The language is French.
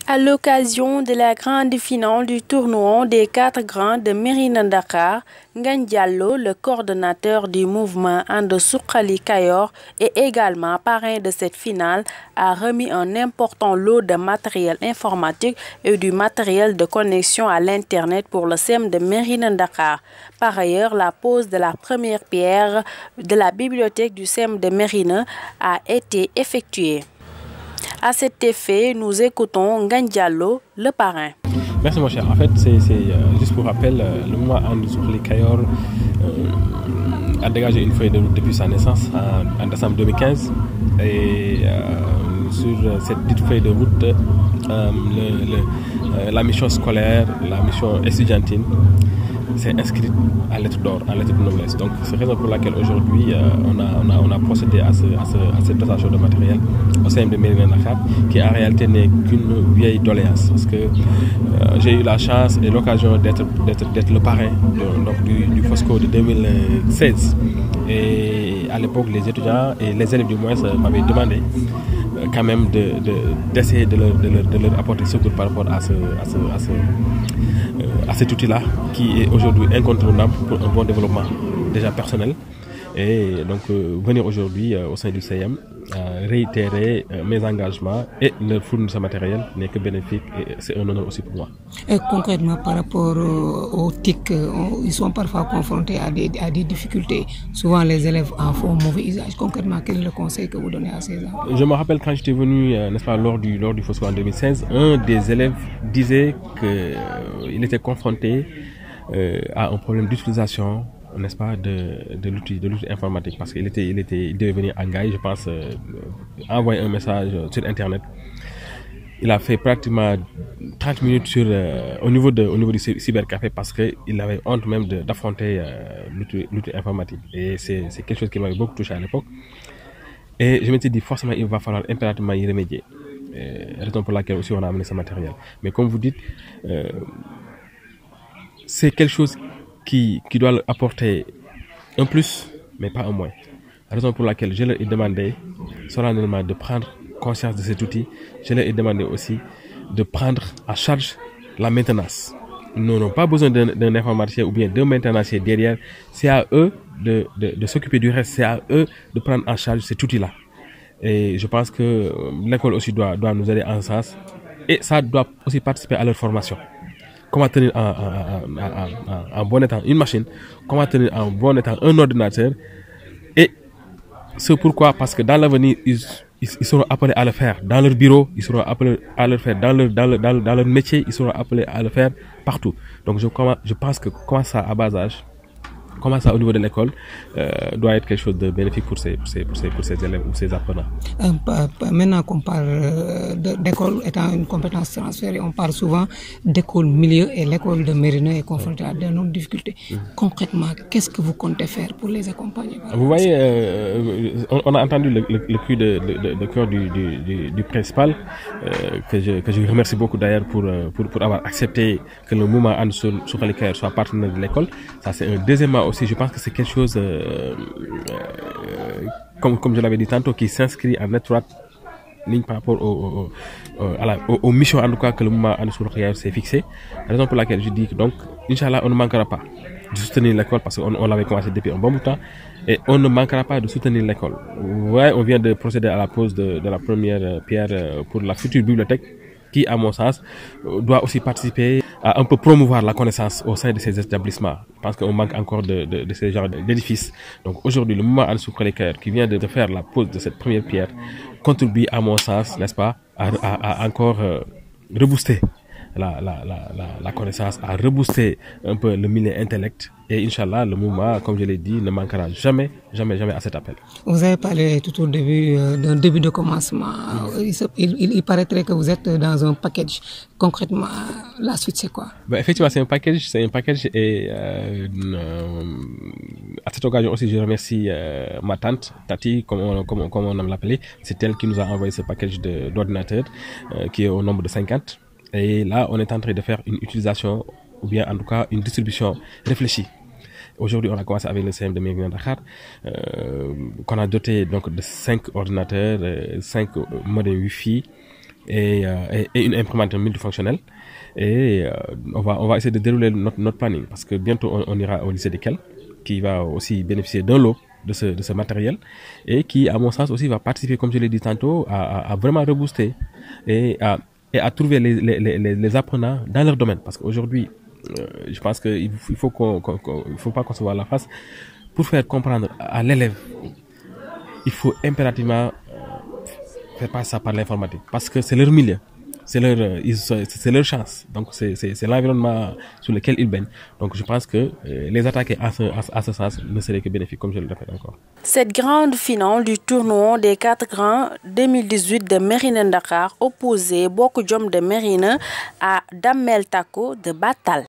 À l'occasion de la grande finale du tournoi des 4 grands de Mérina Dakhar, Ngagne Diallo, le coordonnateur du mouvement And Suxali Kayor et également parrain de cette finale, a remis un important lot de matériel informatique et du matériel de connexion à l'Internet pour le SEM de Mérina Dakhar. Par ailleurs, la pose de la première pierre de la bibliothèque du SEM de Mérina a été effectuée. À cet effet, nous écoutons Ngagne Diallo, le parrain. Merci mon cher. En fait, c'est juste pour rappel, le mouvement And Suxali Kayor a dégagé une feuille de route depuis sa naissance en décembre 2015. Et sur cette petite feuille de route, la mission scolaire, la mission estudiantine s'est inscrite à lettre d'or, à lettre de noblesse. Donc c'est la raison pour laquelle aujourd'hui on a procédé à cette dotation de matériel au sein de Mérina Dakhar, qui en réalité n'est qu'une vieille doléance. Parce que j'ai eu la chance et l'occasion d'être le parrain du FOSCO de 2016. Et à l'époque, les étudiants et les élèves du moins m'avaient demandé quand même d'essayer de leur apporter secours par rapport à cet outil-là qui est aujourd'hui incontournable pour un bon développement déjà personnel. Et donc venir aujourd'hui au sein du CM réitérer mes engagements et leur fournir ce matériel n'est que bénéfique et c'est un honneur aussi pour moi. Et concrètement par rapport aux TIC, ils sont parfois confrontés à des difficultés. Souvent les élèves en font mauvais usage. Concrètement, quel est le conseil que vous donnez à ces enfants? Je me rappelle quand j'étais venu, n'est-ce pas, lors du FOSCO en 2016, un des élèves disait qu'il était confronté à un problème d'utilisation, n'est-ce pas, de l'outil informatique, parce qu'il devait venir en Gaï, je pense, envoyer un message sur Internet. Il a fait pratiquement 30 minutes au niveau du cybercafé parce qu'il avait honte même d'affronter l'outil informatique. Et c'est quelque chose qui m'avait beaucoup touché à l'époque. Et je me suis dit, forcément, il va falloir impérativement y remédier. Raison pour laquelle aussi on a amené ce matériel. Mais comme vous dites, c'est quelque chose qui doit leur apporter un plus, mais pas un moins. Raison pour laquelle je leur ai demandé solennellement de prendre conscience de cet outil. Je leur ai demandé aussi de prendre en charge la maintenance. Nous n'avons pas besoin d'un informaticien ou bien d'un maintenancier derrière. C'est à eux de s'occuper du reste. C'est à eux de prendre en charge cet outil-là. Et je pense que l'école aussi doit nous aider en ce sens. Et ça doit aussi participer à leur formation. Comment tenir en bon état une machine, comment tenir en bon état un ordinateur. Et c'est pourquoi, parce que dans l'avenir, ils seront appelés à le faire dans leur bureau, ils seront appelés à le faire dans leur métier, ils seront appelés à le faire partout. Donc je pense que commencer à bas âge, commencer au niveau de l'école, doit être quelque chose de bénéfique pour ces élèves ou ces apprenants. Maintenant qu'on parle d'école étant une compétence transférée, on parle souvent d'école milieu et l'école de Mérina est confrontée à de nombreuses difficultés. Concrètement, qu'est-ce que vous comptez faire pour les accompagner? Vous voyez, on a entendu le cri de cœur du principal, que je remercie beaucoup d'ailleurs pour avoir accepté que le mouvement And Suxali Kayor soit partenaire de l'école. Ça c'est un deuxièmement aussi, je pense que c'est quelque chose, comme je l'avais dit tantôt, qui s'inscrit en étroite ligne par rapport aux missions en tout cas que le mouvement And Suxali Kayor s'est fixé. La raison pour laquelle je dis que donc, Inch'Allah, on ne manquera pas de soutenir l'école parce qu'on l'avait commencé depuis un bon bout de temps et on ne manquera pas de soutenir l'école. Ouais, on vient de procéder à la pose de la première pierre pour la future bibliothèque qui, à mon sens, doit aussi participer à un peu promouvoir la connaissance au sein de ces établissements. Je pense qu'on manque encore de ces genres d'édifices. Donc aujourd'hui, le mouvement And Suxali Kayor qui vient de faire la pose de cette première pierre contribue, à mon sens, n'est-ce pas, à encore rebooster la connaissance, à rebooster un peu le milieu intellect. Et Inch'Allah, le mouvement, comme je l'ai dit, ne manquera jamais à cet appel. Vous avez parlé tout au début d'un début de commencement. Il paraîtrait que vous êtes dans un package. Concrètement, la suite, c'est quoi? Effectivement, c'est un package. Et à cette occasion aussi, je remercie ma tante, Tati, comme on aime l'appeler. C'est elle qui nous a envoyé ce package d'ordinateurs qui est au nombre de 50. Et là, on est en train de faire une utilisation ou bien en tout cas une distribution réfléchie. Aujourd'hui, on a commencé avec le CM de Mérina Dakhar, qu'on a doté donc de 5 ordinateurs, 5 modems Wi-Fi, et une imprimante multifonctionnelle. Et on va essayer de dérouler notre planning parce que bientôt on ira au lycée d'Ekel qui va aussi bénéficier d'un lot de ce matériel et qui, à mon sens, aussi va participer, comme je l'ai dit tantôt, à vraiment rebooster et à trouver les apprenants dans leur domaine. Parce qu'aujourd'hui, je pense qu'il faut faut pas concevoir la face. Pour faire comprendre à l'élève, il faut impérativement faire passer ça par l'informatique. Parce que c'est leur milieu. C'est leur chance. Donc, c'est l'environnement sur lequel ils baignent. Donc, je pense que les attaquer à ce sens ne seraient que bénéfiques, comme je le répète encore. Cette grande finale du tournoi des 4 grands 2018 de Mérina Dakhar opposait Boku Jom de Mérina à Damel Tako de Batal.